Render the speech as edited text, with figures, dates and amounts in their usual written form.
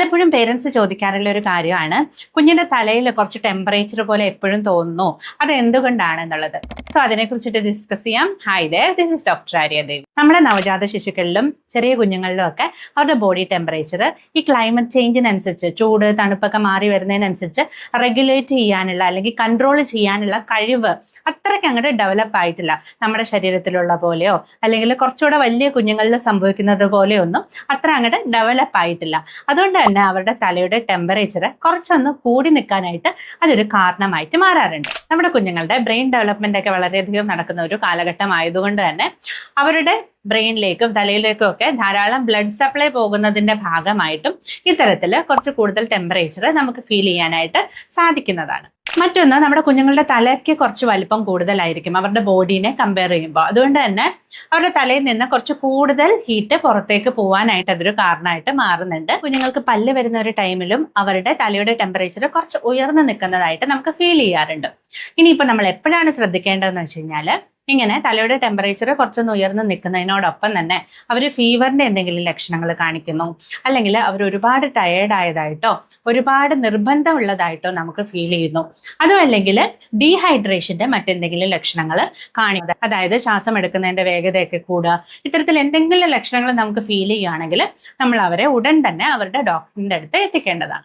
പലപ്പോഴും പേരൻസ് ചോദിക്കാറുള്ള ഒരു കാര്യമാണ് കുഞ്ഞിന്റെ തലയിൽ കുറച്ച് ടെമ്പറേച്ചർ പോലെ എപ്പോഴും തോന്നുന്നു, അത് എന്തുകൊണ്ടാണ് എന്നുള്ളത്. സോ അതിനെക്കുറിച്ചിട്ട് ഡിസ്കസ് ചെയ്യാം. Hi there, this is doctor Aryadev. നമ്മുടെ നവജാത ശിശുക്കളിലും ചെറിയ കുഞ്ഞുങ്ങളിലും ഒക്കെ അവരുടെ ബോഡി ടെമ്പറേച്ചർ ഈ ക്ലൈമറ്റ് ചേഞ്ചിനനുസരിച്ച്, ചൂട് തണുപ്പൊക്കെ മാറി വരുന്നതിനനുസരിച്ച് റെഗുലേറ്റ് ചെയ്യാനുള്ള അല്ലെങ്കിൽ കൺട്രോൾ ചെയ്യാനുള്ള കഴിവ് അത്രയ്ക്ക് അങ്ങോട്ട് ഡെവലപ്പ് ആയിട്ടില്ല. നമ്മുടെ ശരീരത്തിലുള്ള പോലെയോ അല്ലെങ്കിൽ കുറച്ചുകൂടെ വലിയ കുഞ്ഞുങ്ങളിൽ സംഭവിക്കുന്നത് പോലെയോ ഒന്നും അത്ര അങ്ങോട്ട് ഡെവലപ്പ് ആയിട്ടില്ല. അതുകൊണ്ട് തന്നെ അവരുടെ തലയുടെ ടെമ്പറേച്ചർ കുറച്ചൊന്ന് കൂടി നിൽക്കാനായിട്ട് അതൊരു കാരണമായിട്ട് മാറാറുണ്ട്. നമ്മുടെ കുഞ്ഞുങ്ങളുടെ ബ്രെയിൻ ഡെവലപ്മെന്റ് ഒക്കെ വളരെയധികം നടക്കുന്ന ഒരു കാലഘട്ടം ആയതുകൊണ്ട് തന്നെ അവരുടെ ബ്രെയിനിലേക്കും തലയിലേക്കും ഒക്കെ ധാരാളം ബ്ലഡ് സപ്ലൈ പോകുന്നതിന്റെ ഭാഗമായിട്ടും ഇത്തരത്തിൽ കുറച്ച് കൂടുതൽ ടെമ്പറേച്ചർ നമുക്ക് ഫീൽ ചെയ്യാനായിട്ട് സാധിക്കുന്നതാണ്. മറ്റൊന്ന്, നമ്മുടെ കുഞ്ഞുങ്ങളുടെ തലയ്ക്ക് കുറച്ച് വലിപ്പം കൂടുതലായിരിക്കും അവരുടെ ബോഡീനെ കമ്പയർ ചെയ്യുമ്പോൾ. അതുകൊണ്ട് തന്നെ അവരുടെ തലയിൽ നിന്ന് കുറച്ച് കൂടുതൽ ഹീറ്റ് പുറത്തേക്ക് പോകാനായിട്ട് അതൊരു കാരണമായിട്ട് മാറുന്നുണ്ട്. കുഞ്ഞുങ്ങൾക്ക് പല്ല് വരുന്ന ഒരു ടൈമിലും അവരുടെ തലയുടെ ടെമ്പറേച്ചർ കുറച്ച് ഉയർന്നു നിൽക്കുന്നതായിട്ട് നമുക്ക് ഫീൽ ചെയ്യാറുണ്ട്. ഇനിയിപ്പോൾ നമ്മൾ എപ്പോഴാണ് ശ്രദ്ധിക്കേണ്ടതെന്ന് വെച്ച് കഴിഞ്ഞാൽ, ഇങ്ങനെ തലയുടെ ടെമ്പറേച്ചർ കുറച്ചൊന്ന് ഉയർന്നു നിൽക്കുന്നതിനോടൊപ്പം തന്നെ അവർ ഫീവറിന്റെ എന്തെങ്കിലും ലക്ഷണങ്ങൾ കാണിക്കുന്നു, അല്ലെങ്കിൽ അവർ ഒരുപാട് ടയേർഡ് ആയതായിട്ടോ ഒരുപാട് നിർബന്ധമുള്ളതായിട്ടോ നമുക്ക് ഫീൽ ചെയ്യുന്നു, അതും അല്ലെങ്കിൽ ഡീഹൈഡ്രേഷന്റെ മറ്റെന്തെങ്കിലും ലക്ഷണങ്ങൾ കാണിക്കുക, അതായത് ശ്വാസം എടുക്കുന്നതിന്റെ വേഗതയൊക്കെ കൂടുക, ഇത്തരത്തിൽ എന്തെങ്കിലും ലക്ഷണങ്ങൾ നമുക്ക് ഫീൽ ചെയ്യുകയാണെങ്കിൽ നമ്മൾ അവരെ ഉടൻ തന്നെ അവരുടെ ഡോക്ടറിന്റെ അടുത്ത് എത്തിക്കേണ്ടതാണ്.